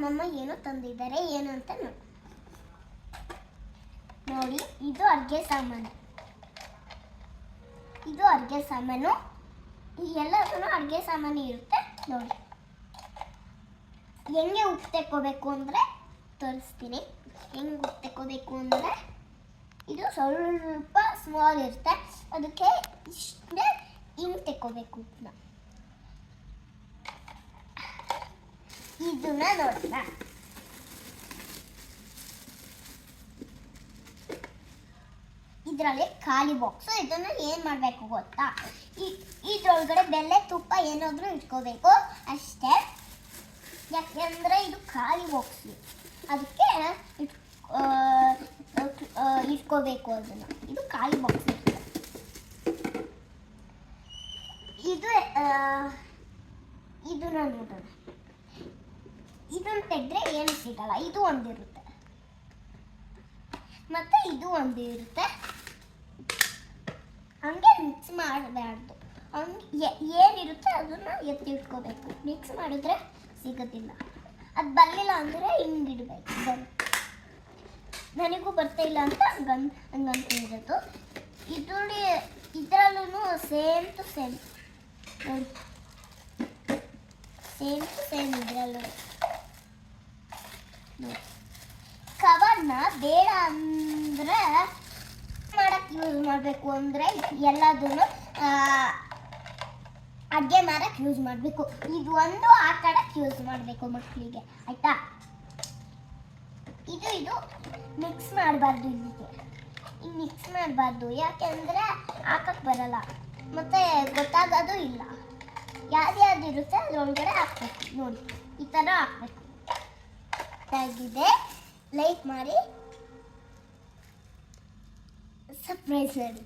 ನಮ್ಮಮ್ಮ ಏನೋ ತಂದಿದ್ದಾರೆ, ಏನು ಅಂತ ನೋಡಿ. ಇದು ಅಡುಗೆ ಸಾಮಾನು, ಇದು ಅಡುಗೆ ಸಾಮಾನು. ಎಲ್ಲದೂ ಅಡುಗೆ ಸಾಮಾನು ಇರುತ್ತೆ ನೋಡಿ. ಹೆಂಗೆ ಉಪ್ಪು ತೆಕ್ಕೋಬೇಕು ಅಂದರೆ ತೋರಿಸ್ತೀನಿ. ಹೆಂಗೆ ಉಪ್ಪು ತೆಕ್ಕೋಬೇಕು ಅಂದರೆ ಇದು ಸ್ವಲ್ಪ ಸ್ಮಾಲ್ ಇರುತ್ತೆ, ಅದಕ್ಕೆ ಇಷ್ಟೇ ಹಿಂಗೆ ತೆಕ್ಕೋಬೇಕು ಉಪ್ಪನ್ನ. ಇದನ್ನ ನೋಡೋಣ. ಇದರಲ್ಲಿ ಖಾಲಿ ಬಾಕ್ಸು. ಇದನ್ನ ಏನು ಮಾಡಬೇಕು ಗೊತ್ತಾ, ಇದ್ರೊಳಗಡೆ ಬೆಲ್ಲ ತುಪ್ಪ ಏನಾದರೂ ಇಟ್ಕೋಬೇಕು ಅಷ್ಟೇ. ಯಾಕೆಂದರೆ ಇದು ಖಾಲಿ ಬಾಕ್ಸ್, ಅದಕ್ಕೆ ಇಟ್ಕೋಬೇಕು ಅದನ್ನು. ಇದು ಖಾಲಿ ಬಾಕ್ಸ್ ಇರುತ್ತೆ. ಇದನ್ನ ನೋಡೋಣ. ಇದನ್ನ ತೆಗೆದ್ರೆ ಏನು ಸಿಗಲ್ಲ. ಇದು ಒಂದಿರುತ್ತೆ ಮತ್ತೆ ಇದು ಒಂದು ಇರುತ್ತೆ. ಹಂಗೆ ಮಿಕ್ಸ್ ಮಾಡಬಾರ್ದು. ಹಂಗೆ ಏನಿರುತ್ತೆ ಅದನ್ನು ಎತ್ತಿಟ್ಕೋಬೇಕು. ಮಿಕ್ಸ್ ಮಾಡಿದ್ರೆ ಸಿಗೋದಿಲ್ಲ. ಅದು ಬರಲಿಲ್ಲ ಅಂದರೆ ಹಿಂಗಿಡಬೇಕು. ನನಗೂ ಬರ್ತಾ ಇಲ್ಲ ಅಂತ ಹಂಗಂತಿರೋದು. ಇದರಲ್ಲೂ ಸೇಮ್ ಟು ಸೇಮ್ ನೋಡಿ, ಸೇಮ್ ಟು ಸೇಮ್ ಇದರಲ್ಲೂ ಕವರ್ನ ಬೇಡ ಅಂದರೆ ಮಾಡಕ್ಕೆ ಯೂಸ್ ಮಾಡಬೇಕು. ಅಂದರೆ ಎಲ್ಲದನ್ನು ಅಡುಗೆ ಮಾಡಕ್ಕೆ ಯೂಸ್ ಮಾಡಬೇಕು. ಇದು ಒಂದು ಆಟ ಆಡಕ್ಕೆ ಯೂಸ್ ಮಾಡಬೇಕು ಮಕ್ಕಳಿಗೆ, ಆಯಿತಾ? ಇದು ಮಿಕ್ಸ್ ಮಾಡಬಾರ್ದು. ಇಲ್ಲಿಗೆ ಈಗ ಮಿಕ್ಸ್ ಮಾಡಬಾರ್ದು, ಯಾಕೆಂದರೆ ಹಾಕಕ್ಕೆ ಬರಲ್ಲ ಮತ್ತು ಗೊತ್ತಾಗೋದು ಇಲ್ಲ. ಯಾವ್ದು ಇರುತ್ತೆ ಅದರೊಳಗಡೆ ಹಾಕ್ಬೇಕು ನೋಡಿ. ಈ ಥರ ಹಾಕ್ಬೇಕು. ಆಗಿದೆ. ಲೈಕ್ ಮಾಡಿ, ಸರ್ಪ್ರೈಸ್ ಮಾಡಿ.